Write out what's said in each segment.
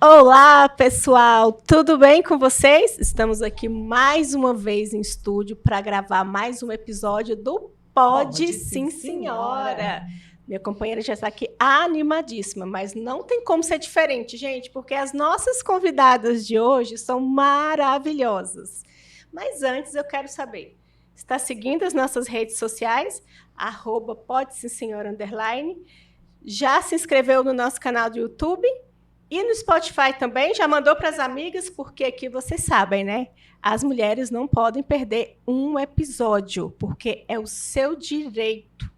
Olá, pessoal! Tudo bem com vocês? Estamos aqui mais uma vez em estúdio para gravar mais um episódio do Pode Sim, Senhora. Minha companheira já está aqui animadíssima, mas não tem como ser diferente, gente, porque as nossas convidadas de hoje são maravilhosas. Mas antes eu quero saber, está seguindo as nossas redes sociais? @PodeSimSenhora_. Já se inscreveu no nosso canal do YouTube? E no Spotify também? Já mandou para as amigas? Porque aqui vocês sabem, né? As mulheres não podem perder um episódio, porque é o seu direito,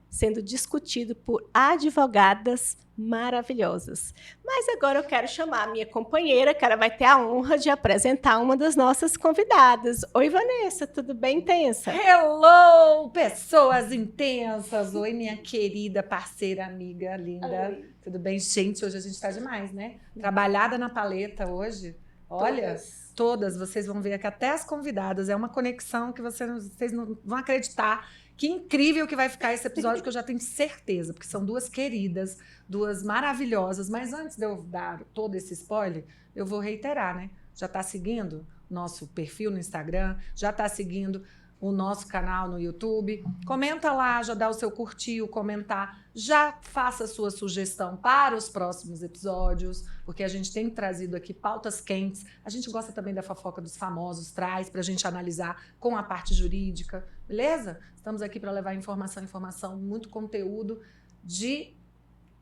sendo discutido por advogadas maravilhosas. Mas agora eu quero chamar a minha companheira, que ela vai ter a honra de apresentar uma das nossas convidadas. Oi, Vanessa, tudo bem, intensa? Hello, pessoas intensas! Oi, minha querida parceira, amiga, linda. Oi. Tudo bem? Gente, hoje a gente tá demais, né? Trabalhada na paleta hoje. Olha, todas vocês vão ver que até as convidadas, é uma conexão que vocês não vão acreditar. Que incrível que vai ficar esse episódio, que eu já tenho certeza, porque são duas queridas, duas maravilhosas. Mas antes de eu dar todo esse spoiler, eu vou reiterar, né? Já tá seguindo nosso perfil no Instagram, já tá seguindo o nosso canal no YouTube. Comenta lá, já dá o seu curtir, o comentar, já faça a sua sugestão para os próximos episódios, porque a gente tem trazido aqui pautas quentes. A gente gosta também da fofoca dos famosos, traz para a gente analisar com a parte jurídica, beleza? Estamos aqui para levar informação, muito conteúdo de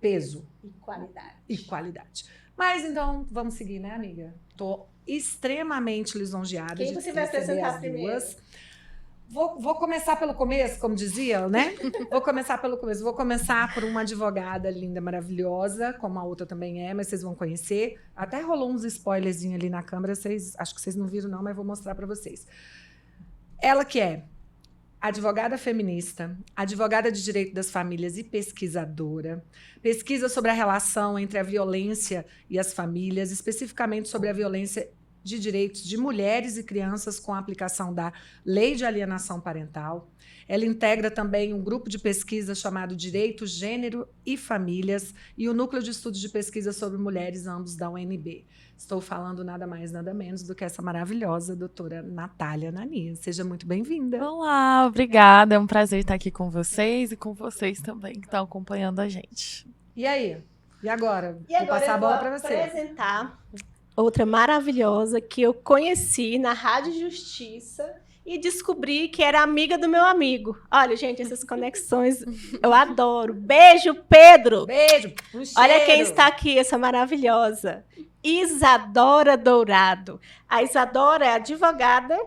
peso. E qualidade. Mas então, vamos seguir, né, amiga? Tô extremamente lisonjeada. Quem você vai apresentar primeiro? Vou começar pelo começo, como dizia, né? Vou começar pelo começo. Vou começar por uma advogada linda, maravilhosa, como a outra também é, mas vocês vão conhecer. Até rolou uns spoilerzinhos ali na câmera, acho que vocês não viram não, mas vou mostrar para vocês. Ela que é advogada feminista, advogada de direito das famílias e pesquisadora. Pesquisa sobre a relação entre a violência e as famílias, especificamente sobre a violência de direitos de mulheres e crianças com a aplicação da Lei de Alienação Parental. Ela integra também um grupo de pesquisa chamado Direito, Gênero e Famílias e o Núcleo de Estudos de Pesquisa sobre Mulheres, ambos da UNB. Estou falando nada mais, nada menos do que essa maravilhosa doutora Natália Nania. Seja muito bem-vinda. Olá, obrigada. É um prazer estar aqui com vocês e com vocês também que estão acompanhando a gente. E aí? E agora? Vou passar a bola para você. Apresentar outra maravilhosa que eu conheci na Rádio Justiça e descobri que era amiga do meu amigo. Olha, gente, essas conexões eu adoro. Beijo, Pedro! Beijo! Olha quem está aqui, essa maravilhosa. Isadora Dourado. A Isadora é advogada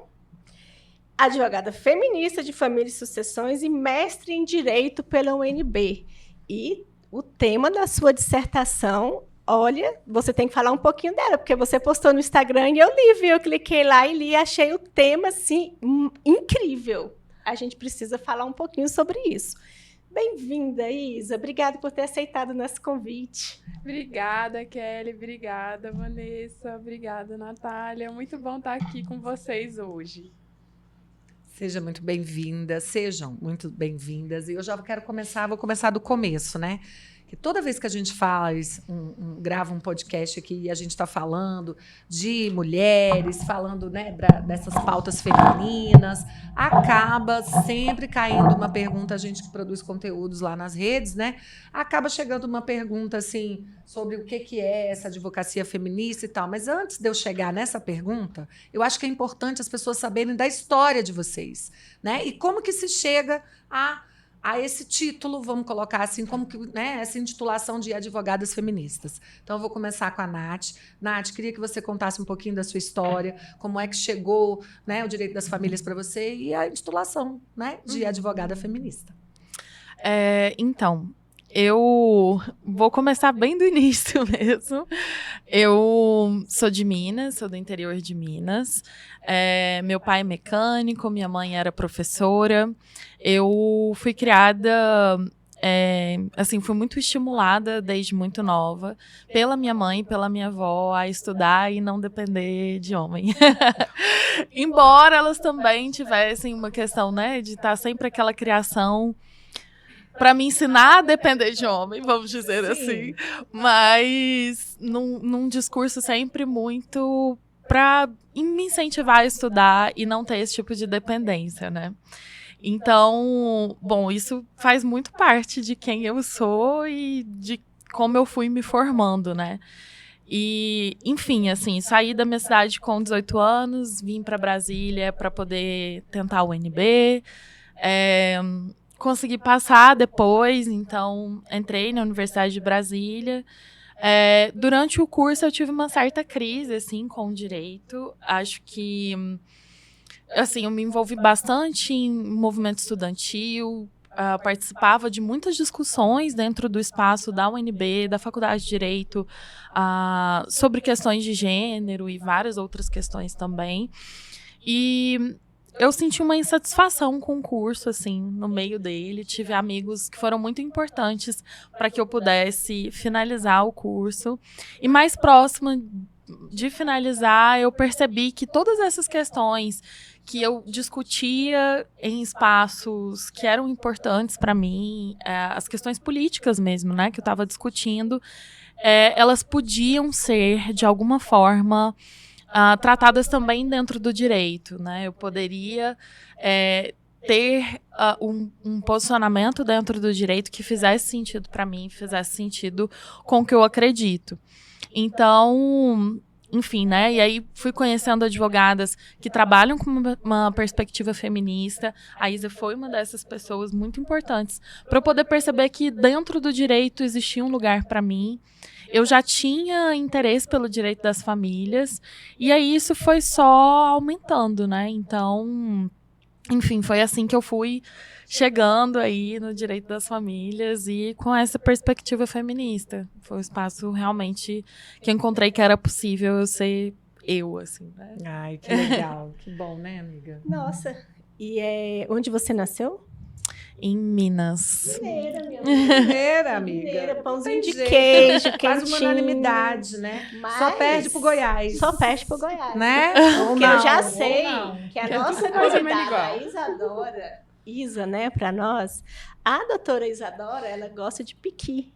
feminista de família e sucessões e mestre em Direito pela UNB. E o tema da sua dissertação, olha, você tem que falar um pouquinho dela, porque você postou no Instagram e eu li, viu? Eu cliquei lá e li, achei o tema, assim, incrível. A gente precisa falar um pouquinho sobre isso. Bem-vinda, Isa. Obrigada por ter aceitado o nosso convite. Obrigada, Kelly. Obrigada, Vanessa. Obrigada, Natália. Muito bom estar aqui com vocês hoje. Seja muito bem-vinda, sejam muito bem-vindas. E eu já vou começar do começo, né? Que toda vez que a gente grava um podcast aqui e a gente está falando de mulheres, falando, né, dessas pautas femininas, acaba sempre caindo uma pergunta, a gente que produz conteúdos lá nas redes, né? Acaba chegando uma pergunta assim sobre o que é essa advocacia feminista e tal. Mas antes de eu chegar nessa pergunta, eu acho que é importante as pessoas saberem da história de vocês, né? E como que se chega a esse título, vamos colocar assim, como que, né, essa intitulação de advogadas feministas. Então, eu vou começar com a Nath. Nath, queria que você contasse um pouquinho da sua história, como é que chegou, né, o direito das famílias para você e a intitulação, né, de advogada feminista. Então, eu vou começar bem do início mesmo. Eu sou de Minas, sou do interior de Minas. Meu pai é mecânico, minha mãe era professora. Eu fui criada, assim, fui muito estimulada desde muito nova pela minha mãe e pela minha avó a estudar e não depender de homem. Embora elas também tivessem uma questão, né, de estar sempre aquela criação para me ensinar a depender de homem, vamos dizer assim. Mas num discurso sempre muito para me incentivar a estudar e não ter esse tipo de dependência, né? Então, bom, isso faz muito parte de quem eu sou e de como eu fui me formando, né? E, enfim, assim, saí da minha cidade com 18 anos, vim para Brasília para poder tentar o UNB, consegui passar depois, então entrei na Universidade de Brasília. Durante o curso eu tive uma certa crise, assim, com o direito. Acho que, assim, eu me envolvi bastante em movimento estudantil, participava de muitas discussões dentro do espaço da UNB, da Faculdade de Direito, sobre questões de gênero e várias outras questões também. E eu senti uma insatisfação com o curso, assim, no meio dele. Tive amigos que foram muito importantes para que eu pudesse finalizar o curso. E mais próximo de finalizar, eu percebi que todas essas questões que eu discutia em espaços que eram importantes para mim, as questões políticas mesmo, né, que eu estava discutindo, elas podiam ser, de alguma forma, tratadas também dentro do direito, né? Eu poderia ter um posicionamento dentro do direito que fizesse sentido para mim, fizesse sentido com o que eu acredito. Então, enfim, né? E aí fui conhecendo advogadas que trabalham com uma perspectiva feminista. A Isa foi uma dessas pessoas muito importantes para eu poder perceber que dentro do direito existia um lugar para mim. Eu já tinha interesse pelo direito das famílias, e aí isso foi só aumentando, né? Então, enfim, foi assim que eu fui chegando aí no direito das famílias e com essa perspectiva feminista. Foi um espaço realmente que eu encontrei que era possível eu ser eu, assim, né? Ai, que legal. Que bom, né, amiga? Nossa. E onde você nasceu? Em Minas. Mineira, minha Mineira, amiga. Mineira, pãozinho de jeito. queijo, Faz quentinho. uma unanimidade, né? Mas Só perde pro Goiás. Só perde pro Goiás. Né? Porque eu já sei que a Que é nossa tudo mais ou menos convidada, a igual. Isadora, Isa, né, pra nós, a doutora Isadora, ela gosta de piqui.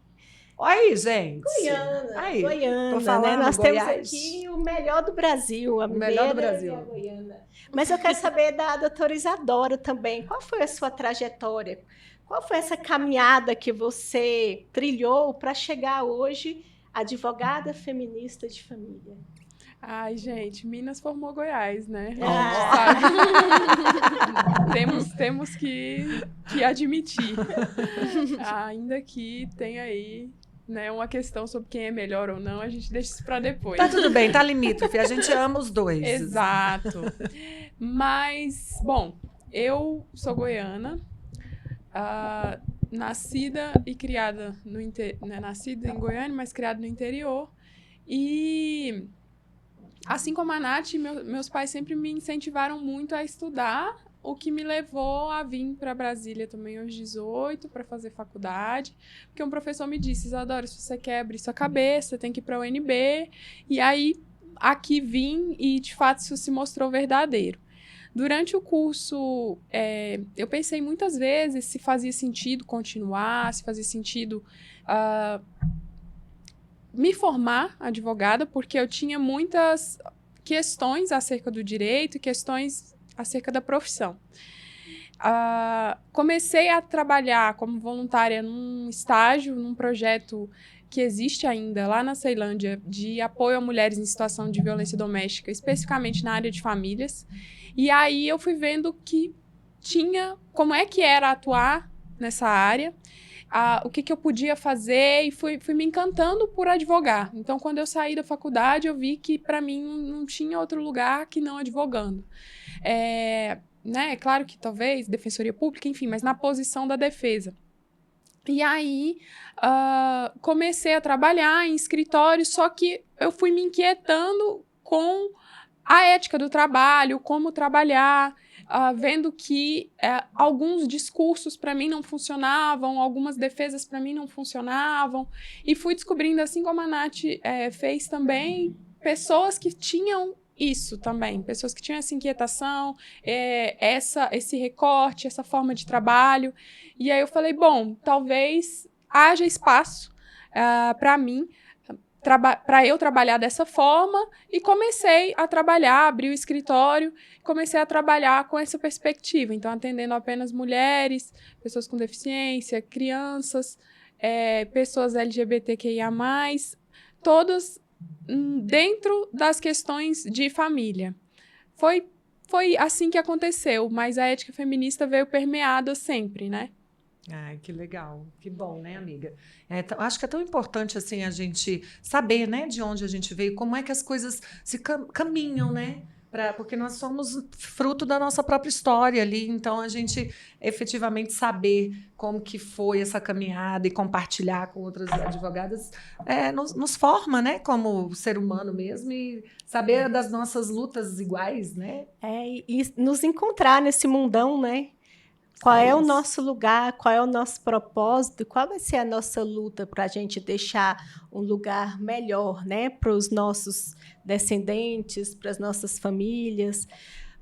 Olha aí, gente. Goiana, Aí, Goiana, tô falando, né? Nós Goiás. temos aqui o melhor do Brasil, a melhor do mineira Brasil. e a goiana. Mas eu quero saber da doutora Isadora também. Qual foi a sua trajetória? Qual foi essa caminhada que você trilhou para chegar hoje advogada feminista de família? Ai, gente, Minas formou Goiás, né? Ah. Temos que admitir. Ainda que tem aí, né, uma questão sobre quem é melhor ou não, a gente deixa isso para depois. Tá tudo bem, tá limítrofe. A gente ama os dois. Exato. Mas, bom, eu sou goiana, nascida e criada nascida em Goiânia, mas criada no interior. E assim como a Nath, meus pais sempre me incentivaram muito a estudar, o que me levou a vir para Brasília também aos 18 para fazer faculdade, porque um professor me disse: Isadora, se você quer abrir sua cabeça, tem que ir para a UNB. E aí aqui vim e de fato isso se mostrou verdadeiro. Durante o curso, eu pensei muitas vezes se fazia sentido continuar, se fazia sentido me formar advogada, porque eu tinha muitas questões acerca do direito e questões acerca da profissão. Comecei a trabalhar como voluntária num estágio, num projeto que existe ainda lá na Ceilândia, de apoio a mulheres em situação de violência doméstica, especificamente na área de famílias. E aí eu fui vendo que tinha, como é que era atuar nessa área, o que eu podia fazer, e fui me encantando por advogar. Então, quando eu saí da faculdade, eu vi que, para mim, não tinha outro lugar que não advogando. Né? É claro que talvez defensoria pública, enfim, mas na posição da defesa. E aí, comecei a trabalhar em escritório, só que eu fui me inquietando com a ética do trabalho, como trabalhar, vendo que alguns discursos para mim não funcionavam, algumas defesas para mim não funcionavam, e fui descobrindo, assim como a Nath fez também, pessoas que tinham isso também, pessoas que tinham essa inquietação, esse recorte, essa forma de trabalho. E aí eu falei, bom, talvez haja espaço para mim para eu trabalhar dessa forma, e comecei a trabalhar, abri o escritório, comecei a trabalhar com essa perspectiva. Então, atendendo apenas mulheres, pessoas com deficiência, crianças, pessoas LGBTQIA+, todas dentro das questões de família. Foi assim que aconteceu, mas a ética feminista veio permeada sempre, né? Ai, que legal, que bom, né, amiga? Acho que é tão importante assim a gente saber, né, de onde a gente veio, como é que as coisas se caminham, né? Porque nós somos fruto da nossa própria história ali, então a gente efetivamente saber como que foi essa caminhada e compartilhar com outras advogadas nos forma, né, como ser humano mesmo, e saber das nossas lutas iguais, né? E nos encontrar nesse mundão, né? Qual é o nosso lugar, qual é o nosso propósito, qual vai ser a nossa luta para a gente deixar um lugar melhor, né, para os nossos descendentes, para as nossas famílias,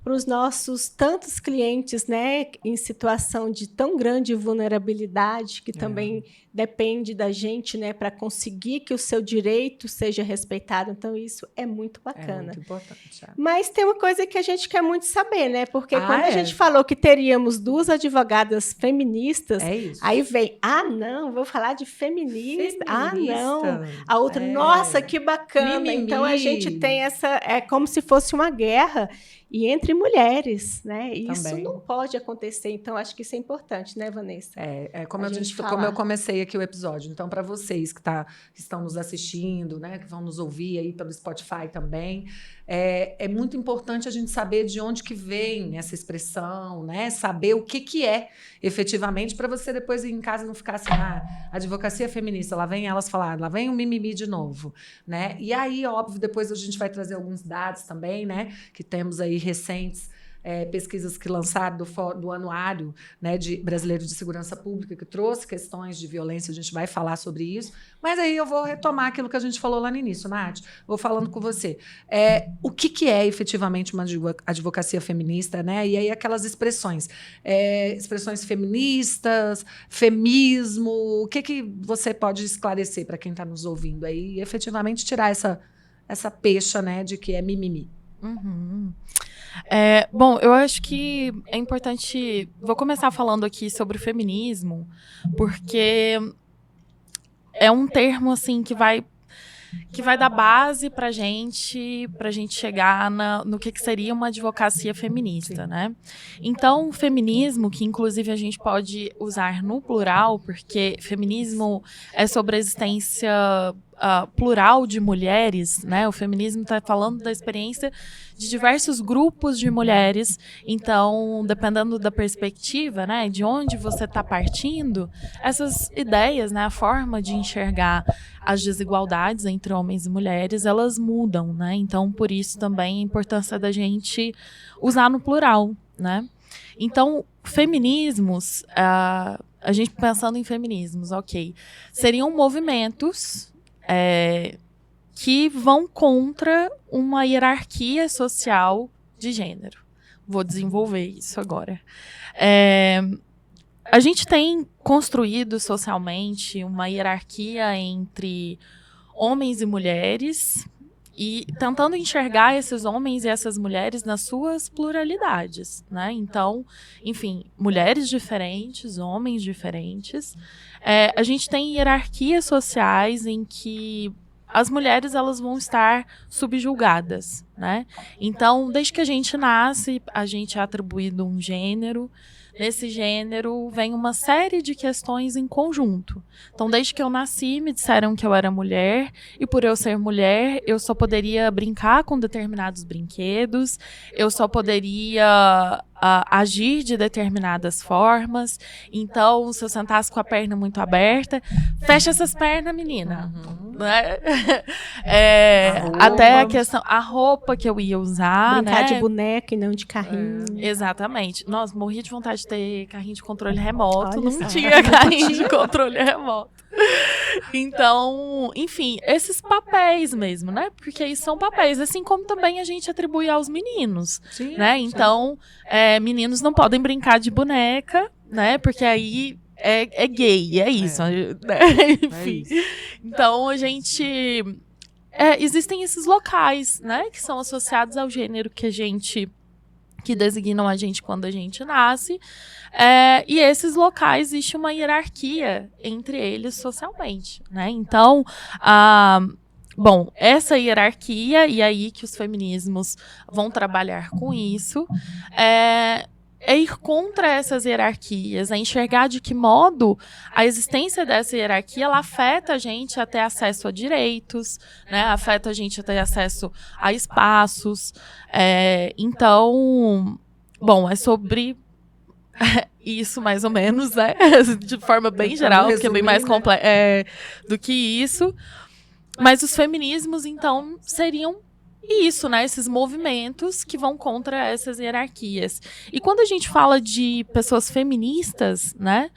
para os nossos tantos clientes, né, em situação de tão grande vulnerabilidade, que também depende da gente, né, para conseguir que o seu direito seja respeitado. Então, isso é muito bacana. É muito importante. Mas tem uma coisa que a gente quer muito saber, né? Porque quando a gente falou que teríamos 2 advogadas feministas, aí vem, não, vou falar de feminista. Não. A outra, nossa, que bacana. Mimimi. Então, a gente tem é como se fosse uma guerra. E entre mulheres, né? E isso não pode acontecer. Então, acho que isso é importante, né, Vanessa? Como eu comecei aqui o episódio. Então, para vocês que estão nos assistindo, né, que vão nos ouvir aí pelo Spotify também, é muito importante a gente saber de onde que vem essa expressão, né? Saber o que é efetivamente, para você depois ir em casa não ficar assim, advocacia feminista, lá vem elas falar, lá vem o mimimi de novo, né? E aí, óbvio, depois a gente vai trazer alguns dados também, né? Que temos aí recentes, pesquisas que lançaram do Anuário, né, Brasileiro de Segurança Pública, que trouxe questões de violência, a gente vai falar sobre isso, mas aí eu vou retomar aquilo que a gente falou lá no início, Nath, vou falando com você. O que é efetivamente uma advocacia feminista, né? E aí aquelas expressões, expressões feministas, femismo, o que você pode esclarecer para quem está nos ouvindo aí e efetivamente tirar essa pecha, né, de que é mimimi? Uhum. Bom, eu acho que é importante. Vou começar falando aqui sobre o feminismo, porque é um termo assim que vai dar base pra gente chegar no que seria uma advocacia feminista, né? Então, o feminismo, que inclusive a gente pode usar no plural, porque feminismo é sobre a existência plural de mulheres, né? O feminismo está falando da experiência de diversos grupos de mulheres. Então, dependendo da perspectiva, né, de onde você está partindo, essas ideias, né, a forma de enxergar as desigualdades entre homens e mulheres, elas mudam, né? Então, por isso também a importância da gente usar no plural, né? Então, feminismos, a gente pensando em feminismos, ok, seriam movimentos que vão contra uma hierarquia social de gênero. Vou desenvolver isso agora. A gente tem construído socialmente uma hierarquia entre homens e mulheres e tentando enxergar esses homens e essas mulheres nas suas pluralidades, né? Então, enfim, mulheres diferentes, homens diferentes. A gente tem hierarquias sociais em que as mulheres elas vão estar subjugadas, né? Então, desde que a gente nasce, a gente é atribuído um gênero. Nesse gênero vem uma série de questões em conjunto. Então, desde que eu nasci, me disseram que eu era mulher, e por eu ser mulher, eu só poderia brincar com determinados brinquedos, eu só poderia agir de determinadas formas. Então, se eu sentasse com a perna muito aberta, fecha essas pernas, menina. Uhum. Né? Até a questão, a roupa que eu ia usar, brincar, né, de né? boneca e não de carrinho. Exatamente. Nossa, morri de vontade de ter carrinho de controle remoto. Olha não só. tinha carrinho de controle remoto. Então, enfim, esses papéis mesmo, né? Porque isso são papéis, assim como também a gente atribui aos meninos, sim, né? Então, meninos não podem brincar de boneca, né? Porque aí é gay, é isso. Né? Enfim. Então, a gente existem esses locais, né, que são associados ao gênero que designam a gente quando a gente nasce, e esses locais existe uma hierarquia entre eles socialmente, né? Então, bom, essa hierarquia, e aí que os feminismos vão trabalhar com isso, é ir contra essas hierarquias, é enxergar de que modo a existência dessa hierarquia ela afeta a gente a ter acesso a direitos, né? Afeta a gente a ter acesso a espaços. Então, bom, é sobre isso mais ou menos, né? De forma bem geral, porque é bem mais complexo do que isso. Mas os feminismos, então, seriam isso, né? Esses movimentos que vão contra essas hierarquias. E quando a gente fala de pessoas feministas, né?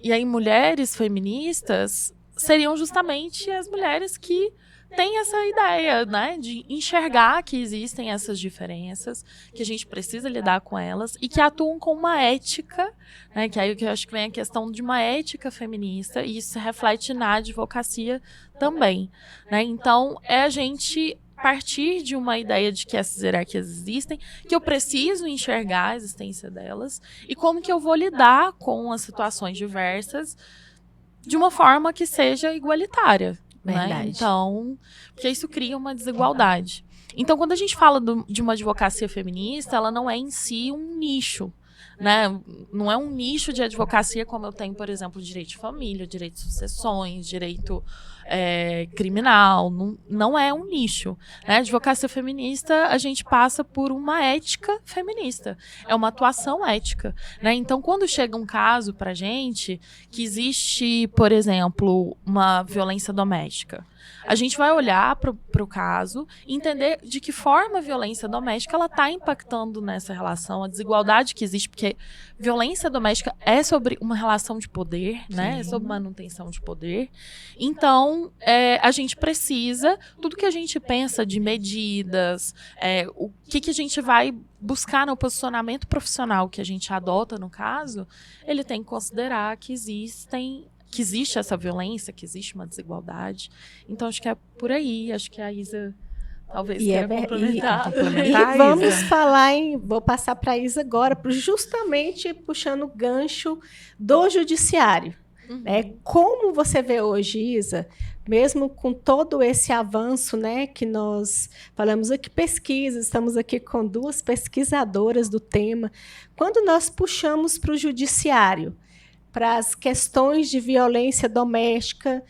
E aí mulheres feministas seriam justamente as mulheres que têm essa ideia, né? De enxergar que existem essas diferenças, que a gente precisa lidar com elas e que atuam com uma ética, né? Que aí eu acho que vem a questão de uma ética feminista e isso se reflete na advocacia também, né? Então, a gente partir de uma ideia de que essas hierarquias existem, que eu preciso enxergar a existência delas e como que eu vou lidar com as situações diversas de uma forma que seja igualitária. Né? Então, porque isso cria uma desigualdade. Então, quando a gente fala de uma advocacia feminista, ela não é em si um nicho, né? Não é um nicho de advocacia como eu tenho, por exemplo, direito de família, direito de sucessões, direito criminal. Não é um nicho. Né? Advocacia feminista, a gente passa por uma ética feminista. É uma atuação ética. Né? Então, quando chega um caso pra gente que existe, por exemplo, uma violência doméstica, a gente vai olhar para o caso e entender de que forma a violência doméstica ela está impactando nessa relação, a desigualdade que existe, porque violência doméstica é sobre uma relação de poder, né? É sobre manutenção de poder. Então, a gente precisa, tudo que a gente pensa de medidas, o que a gente vai buscar no posicionamento profissional que a gente adota no caso, ele tem que considerar que existe essa violência, que existe uma desigualdade. Então, acho que é por aí. Acho que a Isa talvez queira complementar. E vamos falar vou passar para a Isa agora, justamente puxando o gancho do judiciário. Né? Como você vê hoje, Isa, mesmo com todo esse avanço, né, que nós falamos aqui, estamos aqui com 2 pesquisadoras do tema, quando nós puxamos para o judiciário, para as questões de violência doméstica,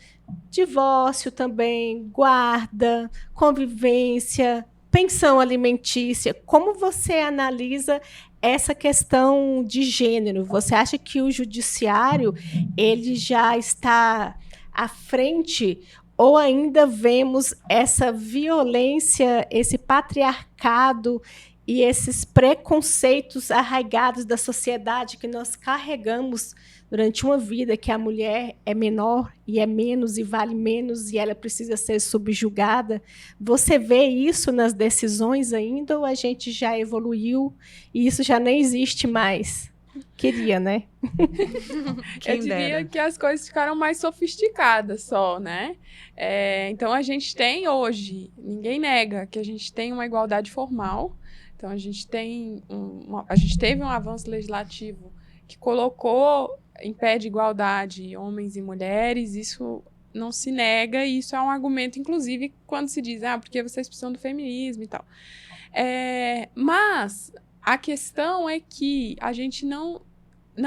divórcio também, guarda, convivência, pensão alimentícia. Como você analisa essa questão de gênero? Você acha que o judiciário ele já está à frente ou ainda vemos essa violência, esse patriarcado e esses preconceitos arraigados da sociedade que nós carregamos durante uma vida, que a mulher é menor e é menos e vale menos e ela precisa ser subjugada? Você vê isso nas decisões ainda ou a gente já evoluiu e isso já nem existe mais? Queria, né? Eu diria que as coisas ficaram mais sofisticadas só, né? Então, a gente tem hoje, ninguém nega que a gente tem uma igualdade formal. Então, a gente teve um avanço legislativo que colocou em pé de igualdade homens e mulheres, isso não se nega, e isso é um argumento, inclusive, quando se diz, porque vocês precisam do feminismo e tal. Mas a questão é que a gente não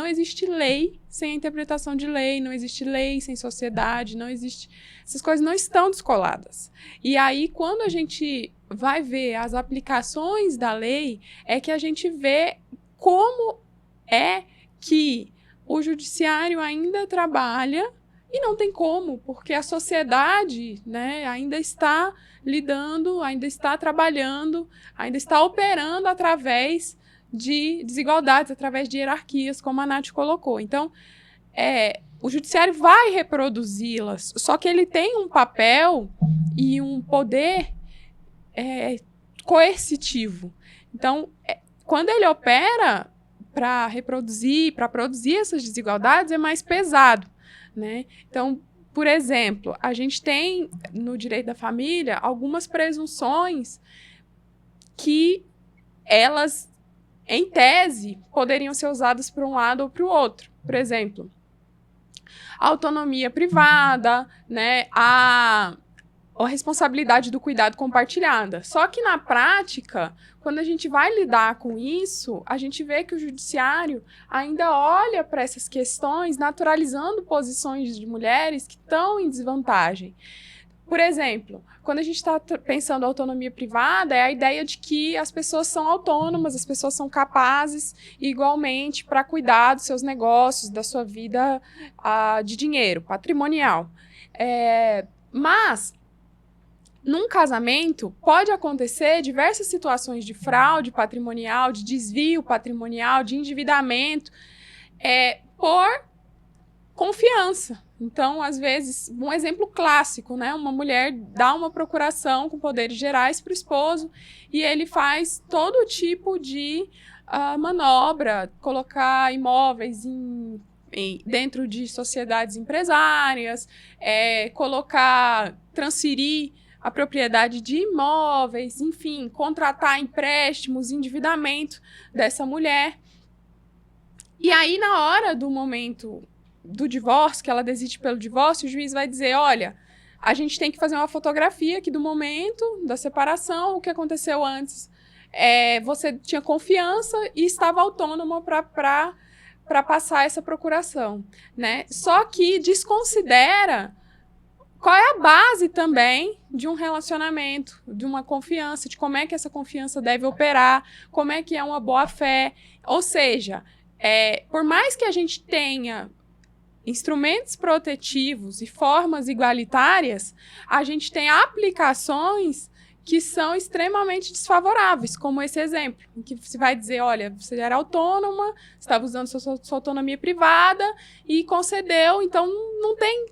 existe lei sem a interpretação de lei, não existe lei sem sociedade, não existe... Essas coisas não estão descoladas. E aí, quando a gente vai ver as aplicações da lei, é que a gente vê como é que o judiciário ainda trabalha e não tem como, porque a sociedade, né, ainda está lidando, ainda está trabalhando, ainda está operando através de desigualdades, através de hierarquias, como a Nath colocou. Então, o judiciário vai reproduzi-las, só que ele tem um papel e um poder coercitivo. Então, quando ele opera para reproduzir, para produzir essas desigualdades, é mais pesado, né? Então, por exemplo, a gente tem no direito da família algumas presunções que elas, em tese, poderiam ser usadas para um lado ou para o outro. Por exemplo, a autonomia privada, né, a responsabilidade do cuidado compartilhada. Só que, na prática, quando a gente vai lidar com isso, a gente vê que o judiciário ainda olha para essas questões, naturalizando posições de mulheres que estão em desvantagem. Por exemplo, quando a gente está pensando em autonomia privada, é a ideia de que as pessoas são autônomas, as pessoas são capazes, igualmente, para cuidar dos seus negócios, da sua vida de dinheiro, patrimonial. Mas, num casamento, pode acontecer diversas situações de fraude patrimonial, de desvio patrimonial, de endividamento, por confiança. Então, às vezes, um exemplo clássico, né? Uma mulher dá uma procuração com poderes gerais para o esposo e ele faz todo tipo de manobra, colocar imóveis dentro de sociedades empresárias, transferir a propriedade de imóveis, enfim, contratar empréstimos, endividamento dessa mulher. E aí, na hora do momento do divórcio, que ela decide pelo divórcio, o juiz vai dizer, olha, a gente tem que fazer uma fotografia aqui do momento da separação, o que aconteceu antes. Você tinha confiança e estava autônoma para passar essa procuração, né? Só que desconsidera qual é a base também de um relacionamento, de uma confiança, de como é que essa confiança deve operar, como é que é uma boa-fé. Ou seja, por mais que a gente tenha instrumentos protetivos e formas igualitárias, a gente tem aplicações que são extremamente desfavoráveis, como esse exemplo, em que você vai dizer, olha, você era autônoma, estava usando sua autonomia privada e concedeu, então não tem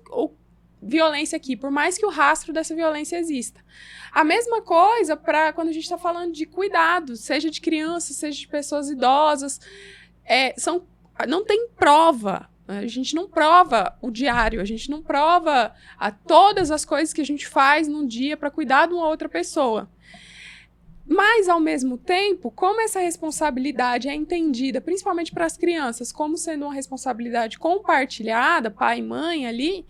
violência aqui, por mais que o rastro dessa violência exista. A mesma coisa para quando a gente está falando de cuidado, seja de crianças, seja de pessoas idosas, não tem prova. A gente não prova o diário, a gente não prova todas as coisas que a gente faz num dia para cuidar de uma outra pessoa. Mas, ao mesmo tempo, como essa responsabilidade é entendida, principalmente para as crianças, como sendo uma responsabilidade compartilhada, pai e mãe ali,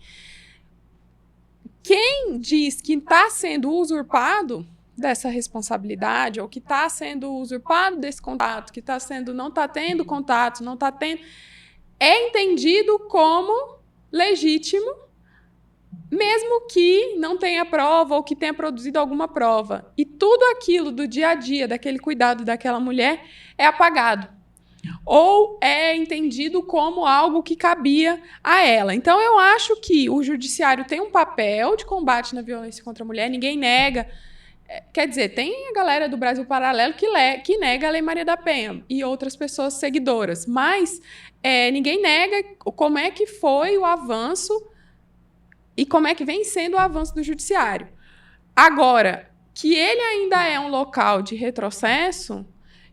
quem diz que está sendo usurpado dessa responsabilidade, ou que está sendo usurpado desse contato, que não está tendo contato, não está tendo... é entendido como legítimo, mesmo que não tenha prova ou que tenha produzido alguma prova. E tudo aquilo do dia a dia, daquele cuidado daquela mulher, é apagado. Ou é entendido como algo que cabia a ela. Então, eu acho que o judiciário tem um papel de combate na violência contra a mulher, ninguém nega. Quer dizer, tem a galera do Brasil Paralelo que nega a Lei Maria da Penha e outras pessoas seguidoras, mas ninguém nega como é que foi o avanço e como é que vem sendo o avanço do judiciário. Agora, que ele ainda é um local de retrocesso,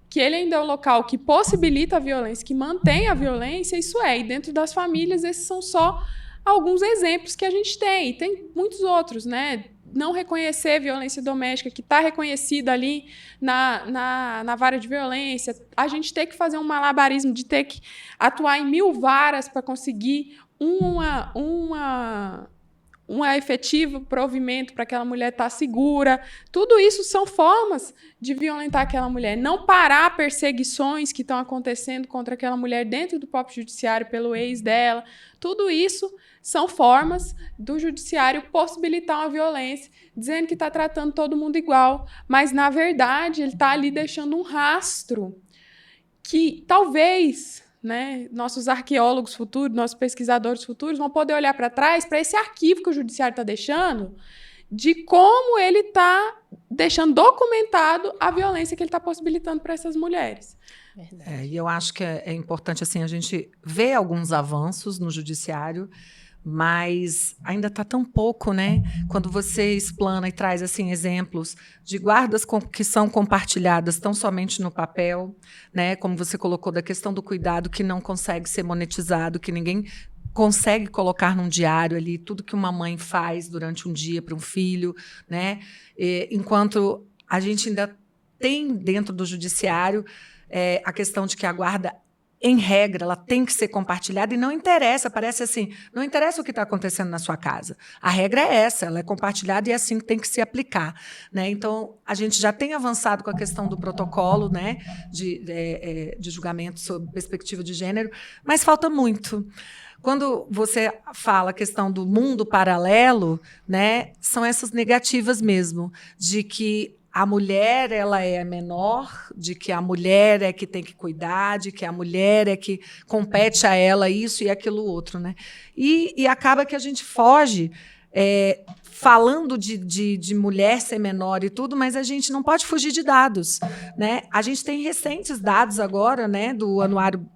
que ele ainda é um local que possibilita a violência, que mantém a violência, isso é. E dentro das famílias, esses são só alguns exemplos que a gente tem. E tem muitos outros, né? Não reconhecer violência doméstica, que está reconhecida ali na vara de violência, a gente ter que fazer um malabarismo de ter que atuar em 1000 varas para conseguir um efetivo provimento para aquela mulher estar segura. Tudo isso são formas de violentar aquela mulher. Não parar perseguições que estão acontecendo contra aquela mulher dentro do próprio judiciário pelo ex dela. Tudo isso são formas do judiciário possibilitar uma violência, dizendo que está tratando todo mundo igual, mas, na verdade, ele está ali deixando um rastro que talvez, né, nossos arqueólogos futuros, nossos pesquisadores futuros vão poder olhar para trás, para esse arquivo que o judiciário está deixando, de como ele está deixando documentado a violência que ele está possibilitando para essas mulheres. E eu acho que é importante assim, a gente ver alguns avanços no judiciário, mas ainda está tão pouco, né? Quando você explana e traz assim exemplos de guardas que são compartilhadas tão somente no papel, né? Como você colocou da questão do cuidado que não consegue ser monetizado, que ninguém consegue colocar num diário ali tudo que uma mãe faz durante um dia para um filho, né? Enquanto a gente ainda tem dentro do judiciário a questão de que a guarda, em regra, ela tem que ser compartilhada e não interessa, parece assim, não interessa o que está acontecendo na sua casa. A regra é essa, ela é compartilhada e é assim que tem que se aplicar, né? Então, a gente já tem avançado com a questão do protocolo, né, de julgamento sob perspectiva de gênero, mas falta muito. Quando você fala a questão do mundo paralelo, né, são essas negativas mesmo, de que a mulher ela é menor, de que a mulher é que tem que cuidar, de que a mulher é que compete a ela isso e aquilo outro, né? E acaba que a gente foge falando de mulher ser menor e tudo, mas a gente não pode fugir de dados, né? A gente tem recentes dados agora, né, do Anuário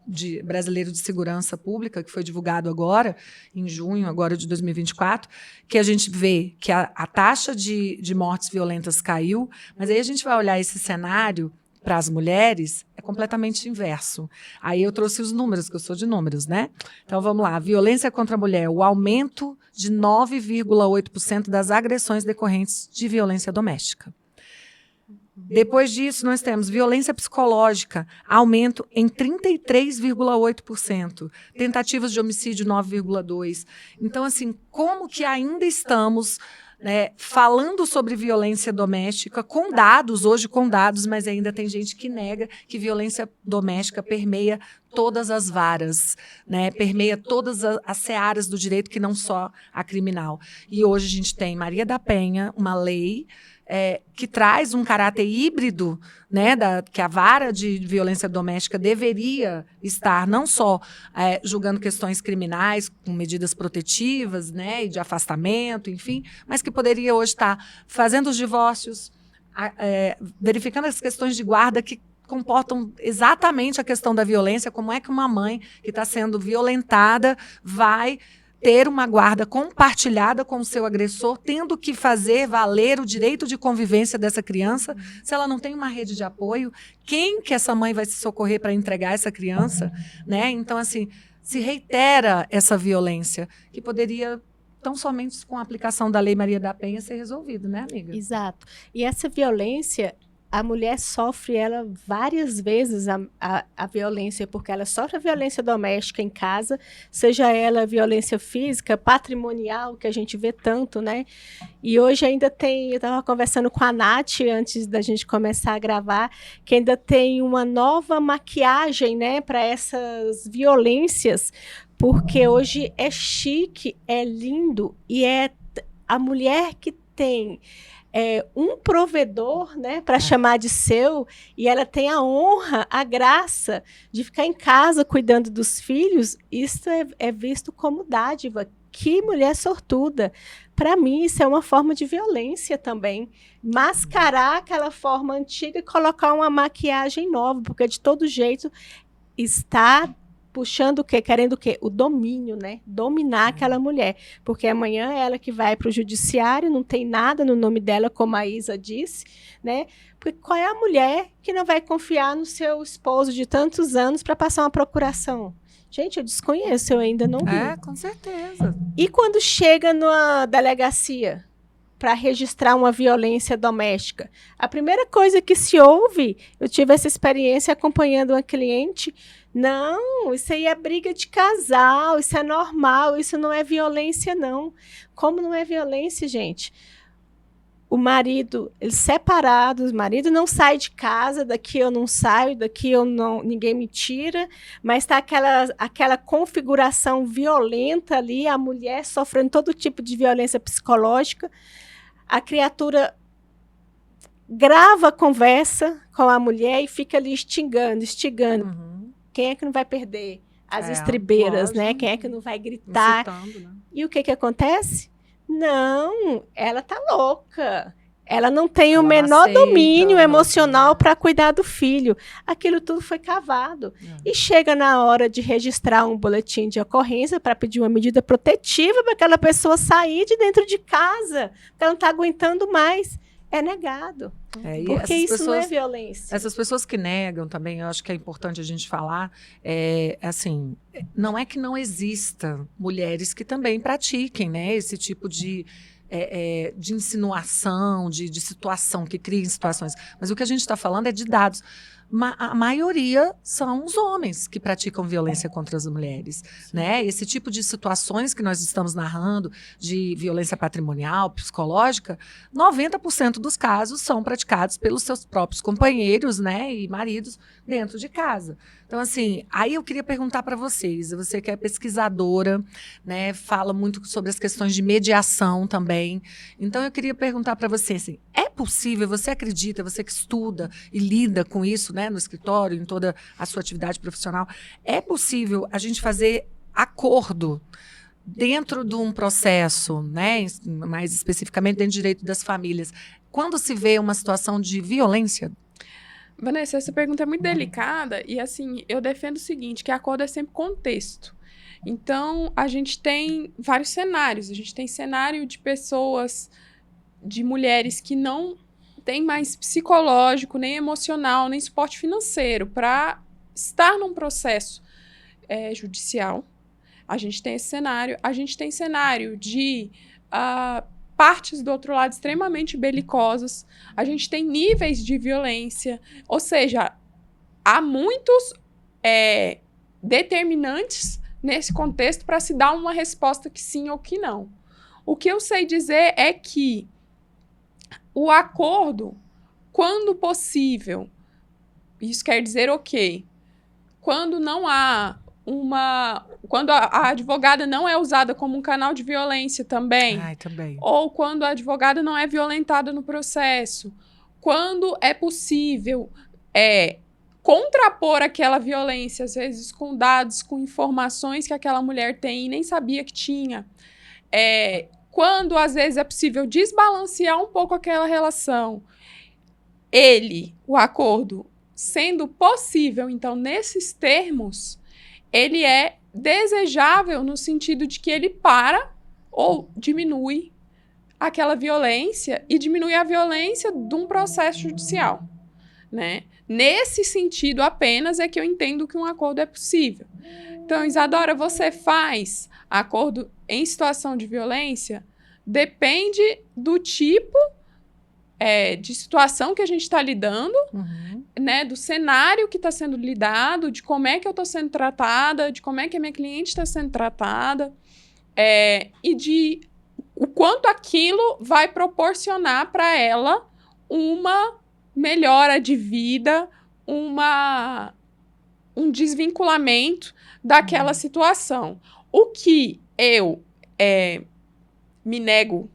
Brasileiro de Segurança Pública, que foi divulgado agora, em junho agora de 2024, que a gente vê que a taxa de mortes violentas caiu, mas aí a gente vai olhar esse cenário para as mulheres, é completamente inverso. Aí eu trouxe os números, que eu sou de números, né? Então, vamos lá. Violência contra a mulher, o aumento de 9,8% das agressões decorrentes de violência doméstica. Depois disso, nós temos violência psicológica, aumento em 33,8%. Tentativas de homicídio, 9,2%. Então, assim, como que ainda estamos... falando sobre violência doméstica, com dados, mas ainda tem gente que nega que violência doméstica permeia todas as varas, né? Permeia todas as searas do direito, que não só a criminal. E hoje a gente tem Maria da Penha, uma lei que traz um caráter híbrido, né, que a vara de violência doméstica deveria estar não só julgando questões criminais com medidas protetivas, né, e de afastamento, enfim, mas que poderia hoje estar fazendo os divórcios, verificando as questões de guarda que comportam exatamente a questão da violência, como é que uma mãe que está sendo violentada vai ter uma guarda compartilhada com o seu agressor, tendo que fazer valer o direito de convivência dessa criança, se ela não tem uma rede de apoio, quem que essa mãe vai se socorrer para entregar essa criança, né? Então, assim, se reitera essa violência, que poderia, tão somente com a aplicação da Lei Maria da Penha, ser resolvido, né, amiga? Exato. E essa violência, a mulher sofre ela várias vezes a violência, porque ela sofre a violência doméstica em casa, seja ela violência física, patrimonial, que a gente vê tanto, né? E hoje ainda tem, eu estava conversando com a Nath antes da gente começar a gravar, que ainda tem uma nova maquiagem, né, para essas violências, porque hoje é chique, é lindo, e é a mulher que tem um provedor, né, para chamar de seu, e ela tem a honra, a graça de ficar em casa cuidando dos filhos. Isso é visto como dádiva. Que mulher sortuda! Para mim, isso é uma forma de violência também. Mascarar aquela forma antiga e colocar uma maquiagem nova, porque de todo jeito está puxando o quê? Querendo o quê? O domínio, né? Dominar aquela mulher. Porque amanhã é ela que vai para o judiciário, não tem nada no nome dela, como a Isa disse, né? Porque qual é a mulher que não vai confiar no seu esposo de tantos anos para passar uma procuração? Gente, eu desconheço, eu ainda não vi. Com certeza. E quando chega na delegacia para registrar uma violência doméstica, a primeira coisa que se ouve, eu tive essa experiência acompanhando uma cliente, não, isso aí é briga de casal, isso é normal, isso não é violência, não. Como não é violência, gente? O marido, eles separados, o marido não sai de casa, daqui eu não saio, daqui eu não, ninguém me tira, mas está aquela configuração violenta ali, a mulher sofrendo todo tipo de violência psicológica, a criatura grava a conversa com a mulher e fica ali instigando. Uhum. Quem é que não vai perder as estribeiras, né? Quem é que não vai gritar? Incitando, né? E o que acontece? Não, ela tá louca. Ela não tem o menor domínio emocional para cuidar do filho. Aquilo tudo foi cavado. E chega na hora de registrar um boletim de ocorrência para pedir uma medida protetiva para aquela pessoa sair de dentro de casa, porque ela não está aguentando mais. é negado. E Porque essas isso não é pessoas- violência. Essas pessoas que negam também, eu acho que é importante a gente falar, assim, não é que não exista mulheres que também pratiquem, né, esse tipo de insinuação, de situação, que criem situações. Mas o que a gente está falando é de dados. A maioria são os homens que praticam violência contra as mulheres, né? Esse tipo de situações que nós estamos narrando, de violência patrimonial, psicológica, 90% dos casos são praticados pelos seus próprios companheiros, né, e maridos dentro de casa. Então, assim, aí eu queria perguntar para vocês, você que é pesquisadora, né, fala muito sobre as questões de mediação também. Então, eu queria perguntar para você, assim, é possível, você acredita, você que estuda e lida com isso, né, no escritório, em toda a sua atividade profissional, é possível a gente fazer acordo dentro de um processo, né, mais especificamente dentro do direito das famílias, quando se vê uma situação de violência? Vanessa, essa pergunta é muito delicada e, assim, eu defendo o seguinte, que acordo é sempre contexto. Então, a gente tem vários cenários. A gente tem cenário de pessoas, de mulheres que não têm mais psicológico, nem emocional, nem suporte financeiro para estar num processo judicial. A gente tem esse cenário. A gente tem cenário de partes do outro lado extremamente belicosas. A gente tem níveis de violência. Ou seja, há muitos determinantes nesse contexto para se dar uma resposta que sim ou que não. O que eu sei dizer é que o acordo, quando possível, isso quer dizer quando não há quando a advogada não é usada como um canal de violência também, Também. ou quando a advogada não é violentada no processo, quando é possível contrapor aquela violência, às vezes com dados, com informações que aquela mulher tem e nem sabia que tinha, quando às vezes é possível desbalancear um pouco aquela relação, o acordo, sendo possível, então, nesses termos, ele é desejável no sentido de que ele para ou diminui aquela violência e diminui a violência de um processo judicial, né? Nesse sentido apenas é que eu entendo que um acordo é possível. Então, Isadora, você faz acordo em situação de violência? Depende do tipo de situação que a gente está lidando, né, do cenário que está sendo lidado, de como é que eu estou sendo tratada, de como é que a minha cliente está sendo tratada, e de o quanto aquilo vai proporcionar para ela uma melhora de vida, um desvinculamento daquela situação. O que eu me nego,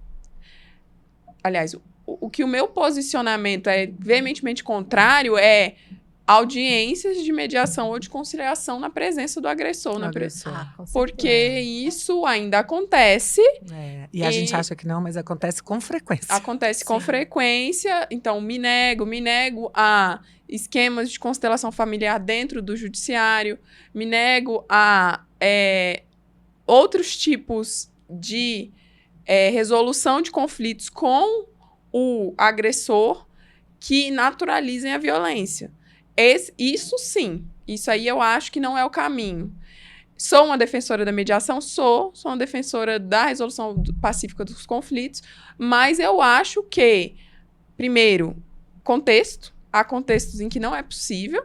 aliás, o que o meu posicionamento é veementemente contrário é audiências de mediação ou de conciliação na presença do agressor. Porque isso ainda acontece. E a gente acha que não, mas acontece com frequência. Acontece com frequência. Então, me nego a esquemas de constelação familiar dentro do judiciário, me nego a outros tipos de resolução de conflitos com o agressor que naturalizem a violência. Isso sim, isso aí eu acho que não é o caminho. Sou uma defensora da mediação? Sou uma defensora da resolução pacífica dos conflitos, mas eu acho que, primeiro, há contextos em que não é possível,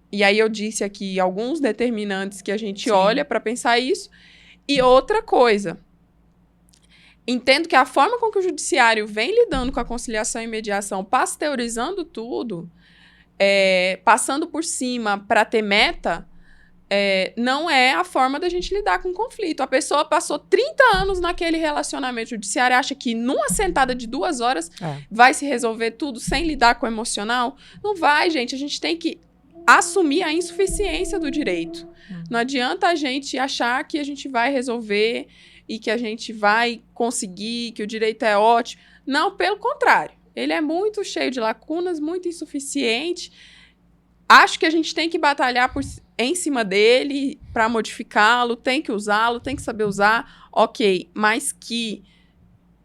e aí eu disse aqui alguns determinantes que a gente olha para pensar isso, e outra coisa, entendo que a forma com que o judiciário vem lidando com a conciliação e mediação, pasteurizando tudo, passando por cima para ter meta, não é a forma da gente lidar com o conflito. A pessoa passou 30 anos naquele relacionamento judiciário e acha que numa sentada de 2 horas vai se resolver tudo sem lidar com o emocional. Não vai, gente. A gente tem que assumir a insuficiência do direito. Não adianta a gente achar que a gente vai resolver e que a gente vai conseguir, que o direito é ótimo. Não, pelo contrário. Ele é muito cheio de lacunas, muito insuficiente. Acho que a gente tem que batalhar em cima dele para modificá-lo, tem que usá-lo, tem que saber usar, ok. Mas que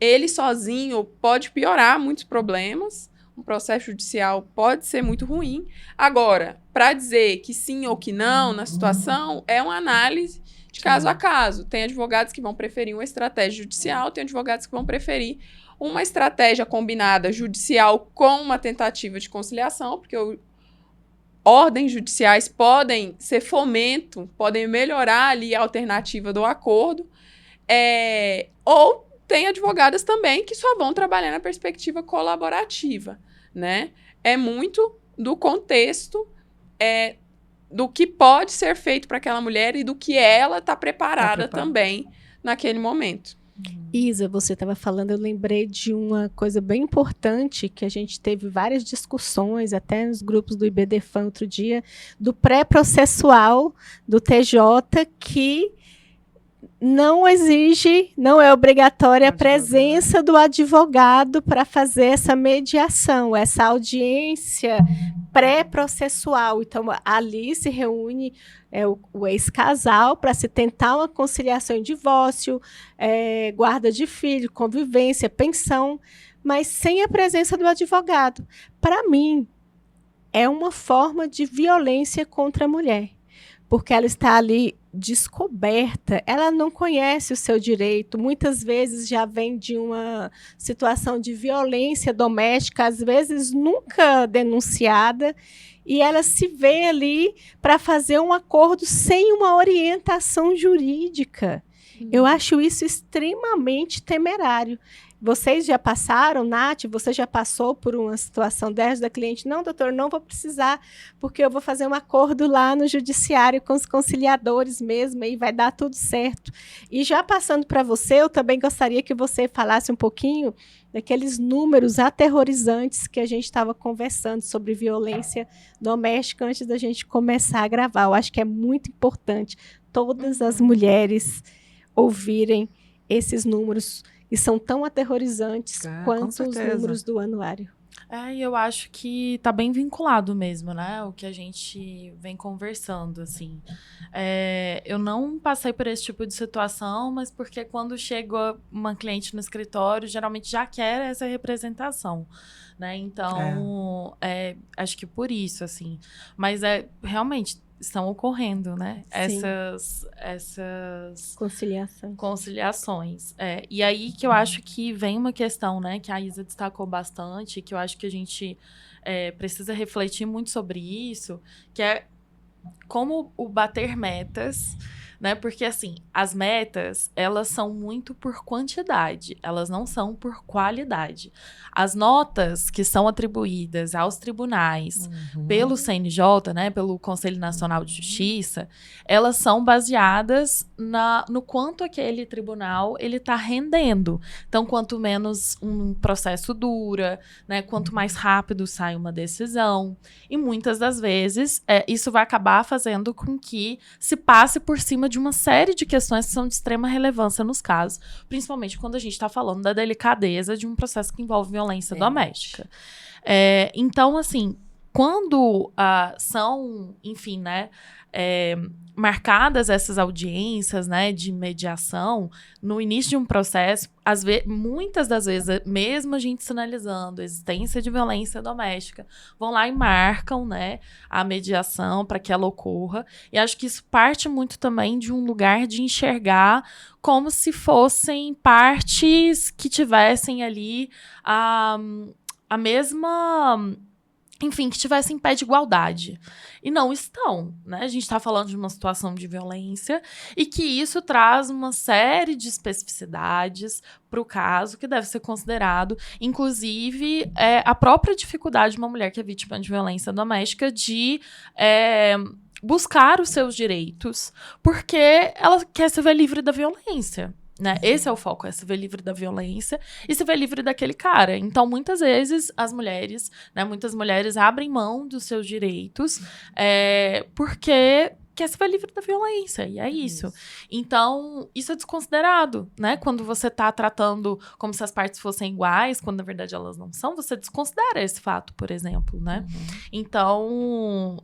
ele sozinho pode piorar muitos problemas. Um processo judicial pode ser muito ruim. Agora, para dizer que sim ou que não na situação, é uma análise de caso a caso. Tem advogados que vão preferir uma estratégia judicial, tem advogados que vão preferir uma estratégia combinada judicial com uma tentativa de conciliação, porque ordens judiciais podem ser fomento, podem melhorar ali a alternativa do acordo, ou tem advogadas também que só vão trabalhar na perspectiva colaborativa, né? É muito do contexto do que pode ser feito para aquela mulher e do que ela está preparada também naquele momento. Isa, você estava falando, eu lembrei de uma coisa bem importante que a gente teve várias discussões, até nos grupos do IBDFAN outro dia, do pré-processual do TJ, que não exige, não é obrigatória a presença do advogado para fazer essa mediação, essa audiência pré-processual. Então, ali se reúne o ex-casal para se tentar uma conciliação em divórcio, guarda de filho, convivência, pensão, mas sem a presença do advogado. Para mim, é uma forma de violência contra a mulher, porque ela está ali descoberta, ela não conhece o seu direito, muitas vezes já vem de uma situação de violência doméstica, às vezes nunca denunciada, e ela se vê ali para fazer um acordo sem uma orientação jurídica. Eu acho isso extremamente temerário. Vocês já passaram, Nath, você já passou por uma situação dessa da cliente? Não, doutor, não vou precisar, porque eu vou fazer um acordo lá no judiciário com os conciliadores mesmo, e vai dar tudo certo. E já passando para você, eu também gostaria que você falasse um pouquinho daqueles números aterrorizantes que a gente estava conversando sobre violência doméstica antes da gente começar a gravar. Eu acho que é muito importante todas as mulheres ouvirem esses números, e são tão aterrorizantes quanto os números do anuário. E eu acho que tá bem vinculado mesmo, né? O que a gente vem conversando, assim. Eu não passei por esse tipo de situação, mas porque quando chega uma cliente no escritório, geralmente já quer essa representação, né? Então, acho que por isso, assim. Mas realmente estão ocorrendo, né? Essas conciliações. E aí que eu acho que vem uma questão, né, que a Isa destacou bastante, que eu acho que a gente precisa refletir muito sobre isso, que é como o bater metas, né? Porque, assim, as metas, elas são muito por quantidade, elas não são por qualidade. As notas que são atribuídas aos tribunais pelo CNJ, né, pelo Conselho Nacional de Justiça, elas são baseadas no quanto aquele tribunal ele está rendendo. Então, quanto menos um processo dura, né, quanto mais rápido sai uma decisão. E muitas das vezes, isso vai acabar fazendo com que se passe por cima de uma série de questões que são de extrema relevância nos casos, principalmente quando a gente está falando da delicadeza de um processo que envolve violência doméstica. Então, assim, quando são, enfim, né, marcadas essas audiências, né, de mediação, no início de um processo, muitas das vezes, mesmo a gente sinalizando a existência de violência doméstica, vão lá e marcam, né, a mediação para que ela ocorra. E acho que isso parte muito também de um lugar de enxergar como se fossem partes que tivessem ali a mesma... Enfim, que tivessem em pé de igualdade. E não estão, né? A gente está falando de uma situação de violência e que isso traz uma série de especificidades para o caso que deve ser considerado, inclusive a própria dificuldade de uma mulher que é vítima de violência doméstica de buscar os seus direitos, porque ela quer se ver livre da violência. Né? Esse é o foco, é se ver livre da violência e se ver livre daquele cara. Então, muitas vezes, as mulheres, né, muitas mulheres abrem mão dos seus direitos porque quer se ver livre da violência, e é isso. Então, isso é desconsiderado, né? Quando você tá tratando como se as partes fossem iguais, quando, na verdade, elas não são, você desconsidera esse fato, por exemplo, né? Então,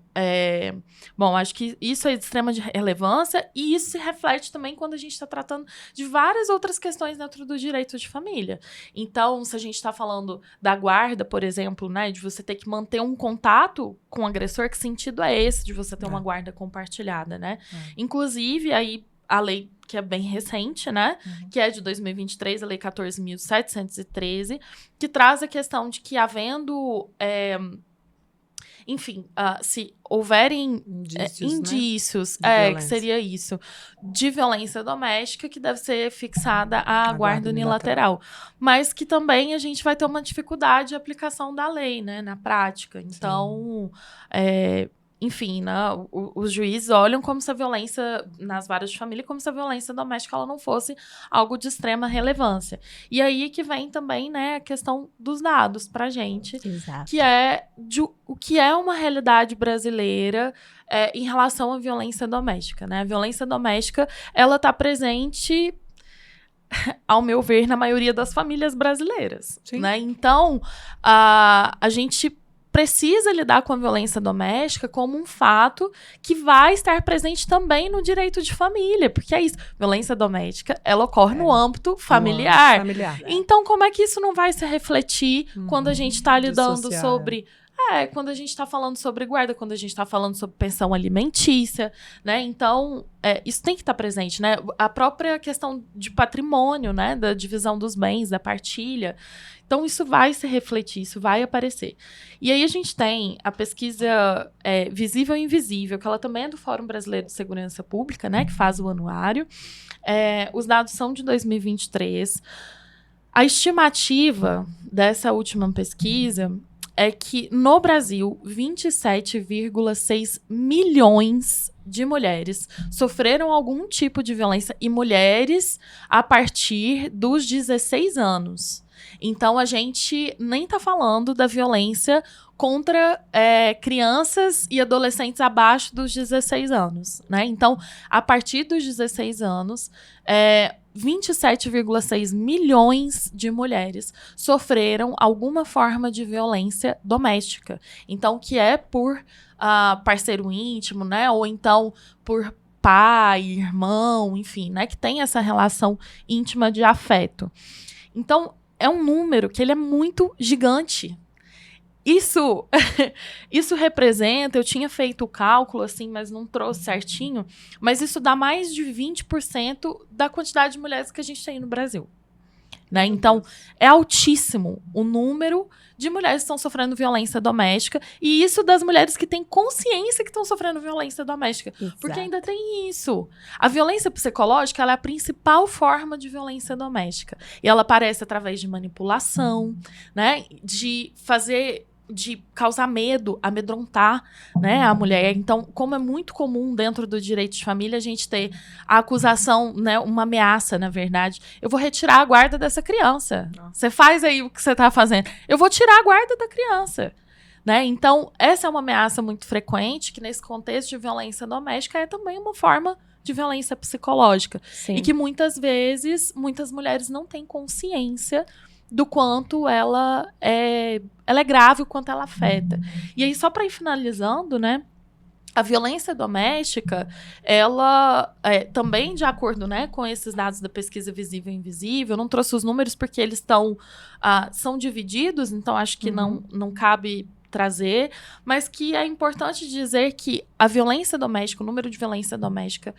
bom, acho que isso é de extrema relevância e isso se reflete também quando a gente está tratando de várias outras questões dentro do direito de família. Então, se a gente está falando da guarda, por exemplo, né, de você ter que manter um contato com o agressor, que sentido é esse de você ter uma guarda compartilhada, né? Inclusive, aí, a lei que é bem recente, né? Que é de 2023, a Lei 14.713, que traz a questão de que havendo... enfim, se houverem indícios né? Que seria isso, de violência doméstica, que deve ser fixada a guarda unilateral. Mas que também a gente vai ter uma dificuldade de aplicação da lei, né, na prática. Então, enfim, né, os juízes olham como se a violência nas varas de família, como se a violência doméstica ela não fosse algo de extrema relevância. E aí que vem também, né, a questão dos dados pra gente, que é o que é uma realidade brasileira em relação à violência doméstica, né? A violência doméstica, ela tá presente, ao meu ver, na maioria das famílias brasileiras, né? Então, a gente precisa lidar com a violência doméstica como um fato que vai estar presente também no direito de família, porque é isso, violência doméstica, ela ocorre no âmbito familiar. Então, como é que isso não vai se refletir quando a gente está lidando sobre... quando a gente está falando sobre guarda, quando a gente está falando sobre pensão alimentícia, né? Então, isso tem que estar presente, né? A própria questão de patrimônio, né? Da divisão dos bens, da partilha. Então, isso vai se refletir, isso vai aparecer. E aí a gente tem a pesquisa Visível e Invisível, que ela também é do Fórum Brasileiro de Segurança Pública, né? Que faz o anuário. Os dados são de 2023. A estimativa dessa última pesquisa é que, no Brasil, 27,6 milhões de mulheres sofreram algum tipo de violência, e mulheres a partir dos 16 anos. Então, a gente nem está falando da violência contra crianças e adolescentes abaixo dos 16 anos, né? Então, a partir dos 16 anos, 27,6 milhões de mulheres sofreram alguma forma de violência doméstica. Então, que é por parceiro íntimo, né? Ou então por pai, irmão, enfim, né? Que tem essa relação íntima de afeto. Então, é um número que ele é muito gigante. Isso representa, eu tinha feito o cálculo, assim, mas não trouxe certinho, mas isso dá mais de 20% da quantidade de mulheres que a gente tem no Brasil. Né? Então, é altíssimo o número de mulheres que estão sofrendo violência doméstica, e isso das mulheres que têm consciência que estão sofrendo violência doméstica. Exato. Porque ainda tem isso. A violência psicológica ela é a principal forma de violência doméstica. E ela aparece através de manipulação, né? De causar medo, amedrontar, né, a mulher. Então, como é muito comum dentro do direito de família a gente ter a acusação, né, uma ameaça, na verdade. Eu vou retirar a guarda dessa criança. Você faz aí o que você está fazendo. Eu vou tirar a guarda da criança. Né? Então, essa é uma ameaça muito frequente, que nesse contexto de violência doméstica é também uma forma de violência psicológica. Sim. E que muitas vezes, muitas mulheres não têm consciência do quanto ela é grave, o quanto ela afeta. E aí, só para ir finalizando, né? A violência doméstica, ela também, de acordo, né, com esses dados da pesquisa Visível e Invisível, eu não trouxe os números porque eles são divididos, então acho que não cabe trazer, mas que é importante dizer que a violência doméstica, o número de violência doméstica,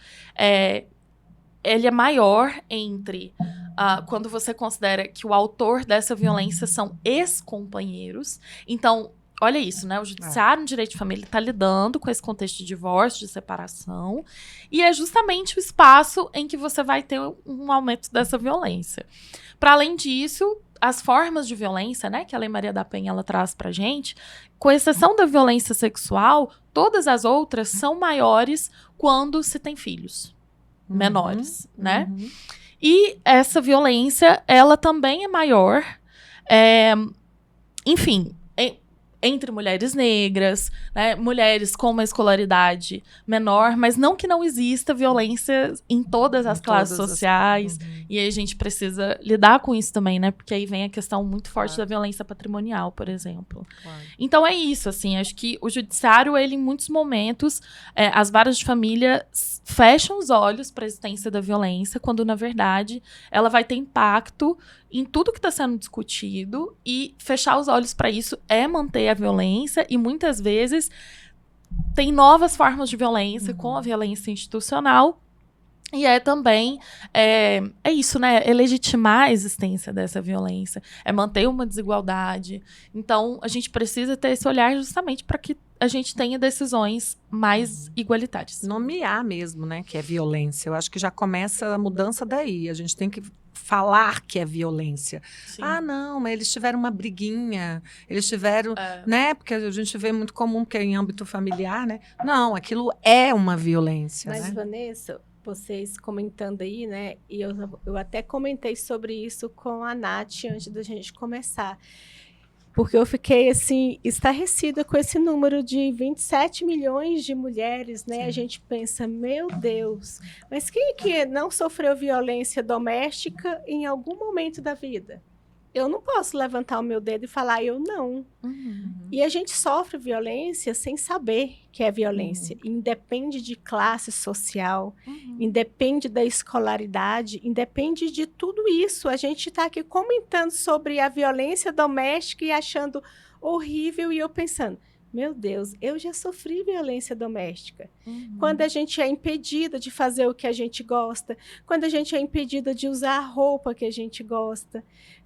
ele é maior entre quando você considera que o autor dessa violência são ex-companheiros. Então, olha isso, né? O judiciário no direito de família está lidando com esse contexto de divórcio, de separação, e é justamente o espaço em que você vai ter um aumento dessa violência. Para além disso, as formas de violência, né, que a Lei Maria da Penha ela traz pra gente, com exceção da violência sexual, todas as outras são maiores quando se tem filhos menores, né? E essa violência, ela também é maior. Enfim, entre mulheres negras, né, mulheres com uma escolaridade menor, mas não que não exista violência em todas as classes sociais, e aí a gente precisa lidar com isso também, né, porque aí vem a questão muito forte da violência patrimonial, por exemplo. Então é isso, assim, acho que o judiciário, ele em muitos momentos, as varas de família fecham os olhos para a existência da violência, quando na verdade ela vai ter impacto em tudo que está sendo discutido, e fechar os olhos para isso é manter a violência, e muitas vezes tem novas formas de violência com a violência institucional, e também, é isso, né? É legitimar a existência dessa violência, é manter uma desigualdade. Então, a gente precisa ter esse olhar justamente para que a gente tenha decisões mais igualitárias. Nomear mesmo, né, que é violência. Eu acho que já começa a mudança daí. A gente tem que falar que é violência. Sim. Ah, não, mas eles tiveram uma briguinha, eles tiveram, né, porque a gente vê muito comum que é em âmbito familiar, né? Não, aquilo é uma violência, Mas, né? Vanessa, vocês comentando aí, né? E eu até comentei sobre isso com a Nath antes da gente começar. Porque eu fiquei, assim, estarrecida com esse número de 27 milhões de mulheres, né? Sim. A gente pensa, meu Deus, mas quem é que não sofreu violência doméstica em algum momento da vida? Eu não posso levantar o meu dedo e falar, eu não. E a gente sofre violência sem saber que é violência. Independe de classe social, independe da escolaridade, independe de tudo isso. A gente está aqui comentando sobre a violência doméstica e achando horrível, e eu pensando, meu Deus, eu já sofri violência doméstica. Quando a gente é impedida de fazer o que a gente gosta, quando a gente é impedida de usar a roupa que a gente gosta,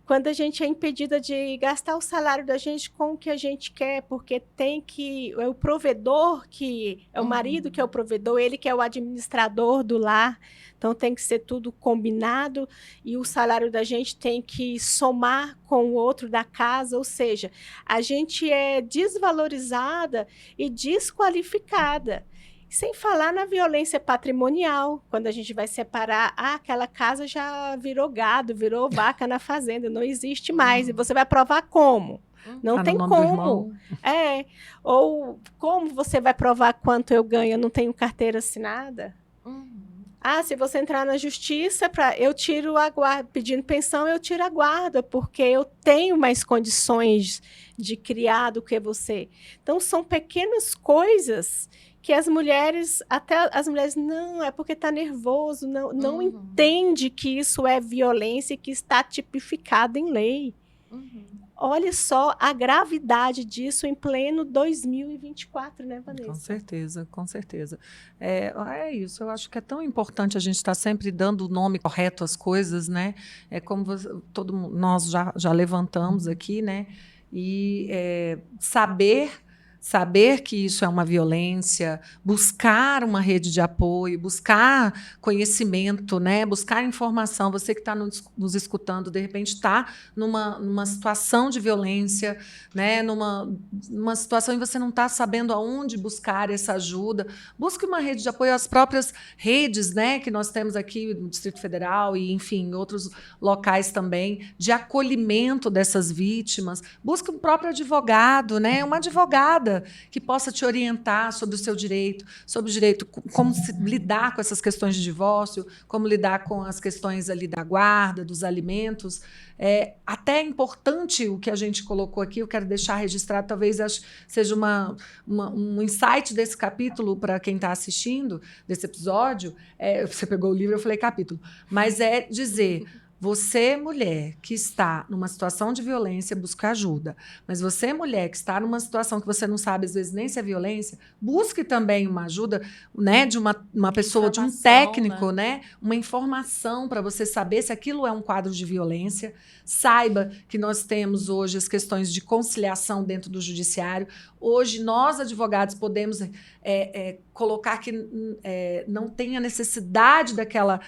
quando a gente é impedida de gastar o salário da gente com o que a gente quer, porque tem que... É o provedor que... É o marido que é o provedor, ele que é o administrador do lar. Então, tem que ser tudo combinado, e o salário da gente tem que somar com o outro da casa. Ou seja, a gente é desvalorizada e desqualificada. Sem falar na violência patrimonial, quando a gente vai separar, aquela casa já virou gado, virou vaca na fazenda, não existe mais. E você vai provar como? Não tem como. Ou como você vai provar quanto eu ganho? Eu não tenho carteira assinada. Se você entrar na justiça, eu tiro a guarda, pedindo pensão, eu tiro a guarda, porque eu tenho mais condições de criar do que você. Então, são pequenas coisas que as mulheres, não, é porque está nervoso, não entende que isso é violência e que está tipificado em lei. Olha só a gravidade disso em pleno 2024, né, Vanessa? Com certeza, com certeza. É isso, eu acho que é tão importante a gente estar sempre dando o nome correto às coisas, né? É como nós já levantamos aqui, né? E saber que isso é uma violência, buscar uma rede de apoio, buscar conhecimento, né? Buscar informação. Você que está nos escutando, de repente está numa situação de violência, né? numa situação em que você não está sabendo aonde buscar essa ajuda. Busque uma rede de apoio, as próprias redes, né? Que nós temos aqui no Distrito Federal e, enfim, em outros locais também, de acolhimento dessas vítimas. Busque um próprio advogado, né? Uma advogada que possa te orientar sobre o seu direito, sobre o direito, como lidar com essas questões de divórcio, como lidar com as questões ali da guarda, dos alimentos. Até é importante o que a gente colocou aqui, eu quero deixar registrado, talvez seja um insight desse capítulo para quem está assistindo, desse episódio. Você pegou o livro, eu falei capítulo, mas é dizer... Você, mulher, que está numa situação de violência, busca ajuda. Mas você, mulher, que está numa situação que você não sabe, às vezes, nem se é violência, busque também uma ajuda, né, de uma pessoa, de um técnico, né? Uma informação para você saber se aquilo é um quadro de violência. Saiba que nós temos hoje as questões de conciliação dentro do judiciário. Hoje, nós, advogados, podemos colocar que não tem a necessidade daquela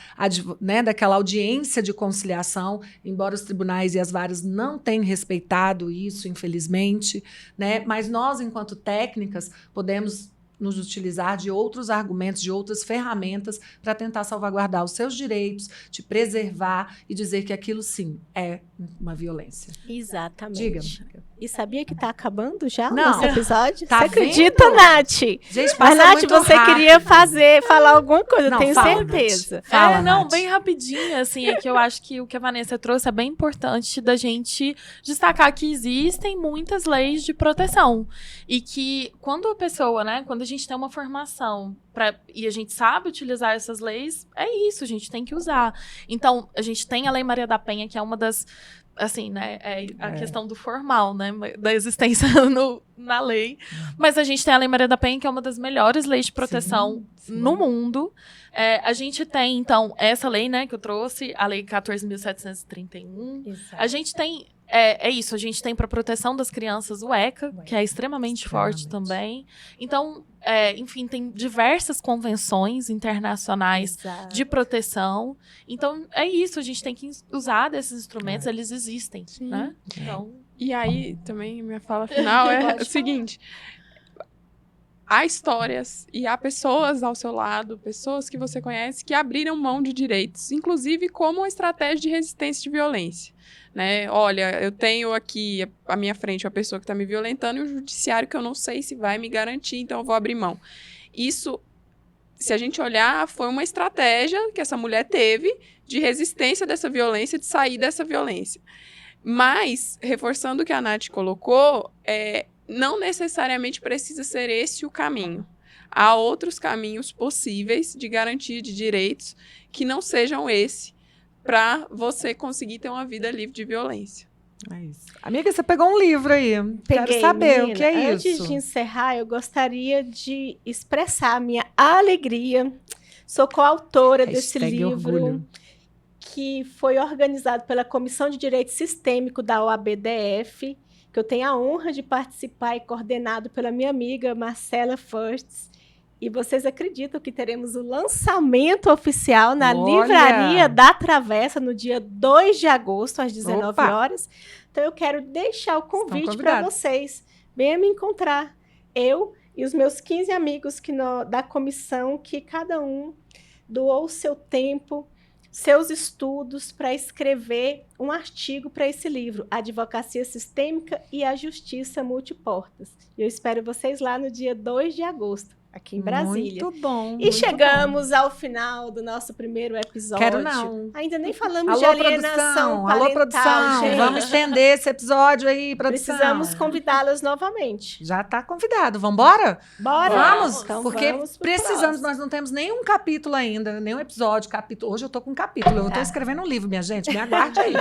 audiência de conciliação, embora os tribunais e as varas não tenham respeitado isso, infelizmente, né? Mas nós, enquanto técnicas, podemos nos utilizar de outros argumentos, de outras ferramentas para tentar salvaguardar os seus direitos, te preservar e dizer que aquilo, sim, é uma violência. Exatamente. Diga-me. E sabia que tá acabando já o Não. nosso episódio? Tá você acredita, vendo? Nath? Gente, Mas, passa Nath, muito você rápido. queria falar alguma coisa, Não, tenho fala, certeza. Nath. Fala, não, Nath. bem rapidinho, assim, é que eu acho que o que a Vanessa trouxe é bem importante da gente destacar que existem muitas leis de proteção. E que quando a pessoa, né, quando a gente tem uma formação e a gente sabe utilizar essas leis, é isso, a gente tem que usar. Então, a gente tem a Lei Maria da Penha, que é uma das, assim, né, a questão do formal, né, da existência na lei. Mas a gente tem a Lei Maria da Penha, que é uma das melhores leis de proteção no mundo. A gente tem, então, essa lei, né, que eu trouxe, a Lei 14.731. Exato. A gente tem, isso, a gente tem para proteção das crianças o ECA, que é extremamente forte também. Então, enfim, tem diversas convenções internacionais Exato. de proteção. Então, é isso, a gente tem que usar desses instrumentos, eles existem, né? Então, E aí, também, minha fala final é o seguinte. Há histórias e há pessoas ao seu lado, pessoas que você conhece, que abriram mão de direitos, inclusive como uma estratégia de resistência de violência. Né? Olha, eu tenho aqui à minha frente uma pessoa que está me violentando e o judiciário que eu não sei se vai me garantir, então eu vou abrir mão. Isso, se a gente olhar, foi uma estratégia que essa mulher teve de resistência dessa violência, de sair dessa violência. Mas, reforçando o que a Nath colocou, não necessariamente precisa ser esse o caminho. Há outros caminhos possíveis de garantia de direitos que não sejam esse, para você conseguir ter uma vida livre de violência. É isso. Amiga, você pegou um livro aí. Quero saber menina. o que é Antes isso. de encerrar, eu gostaria de expressar a minha alegria. Sou coautora desse Hashtag livro, orgulho. que foi organizado pela Comissão de Direito Sistêmico da OAB-DF, que eu tenho a honra de participar e coordenado pela minha amiga Marcela First. E vocês acreditam que teremos o lançamento oficial na Olha! Livraria da Travessa no dia 2 de agosto, às 19 Opa! horas. Então, eu quero deixar o convite para convidados. vocês. Venham me encontrar. Eu e os meus 15 amigos da comissão, que cada um doou o seu tempo, seus estudos para escrever um artigo para esse livro, Advocacia Sistêmica e a Justiça Multiportas. Eu espero vocês lá no dia 2 de agosto, aqui em Brasília. Muito bom. E chegamos ao final do nosso primeiro episódio. Quero não. Ainda nem falamos de Alô, alienação produção. parental, Alô, produção. gente. Vamos estender esse episódio aí, produção. Precisamos convidá-las novamente. Já está convidado. Vamos embora? Bora? Vamos? Então Porque vamos pro precisamos, próximo. nós não temos nenhum capítulo ainda, nenhum episódio, capítulo. Hoje eu tô com um capítulo, eu tô escrevendo um livro, minha gente, me aguarde aí.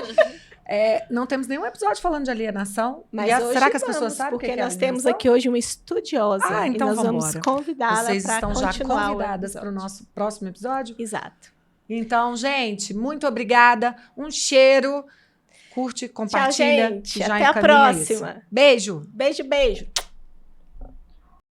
Não temos nenhum episódio falando de alienação. Mas E hoje será que as vamos, pessoas sabem o que porque é nós temos alienação? aqui hoje uma estudiosa Então e nós vamos vambora. convidá-la Vocês para estão já continuar convidadas o para o episódio. nosso próximo episódio? Exato. Então, gente, muito obrigada. Um cheiro. Curte, compartilha. gente. que já Até a encaminha isso. próxima. Beijo. Beijo, beijo.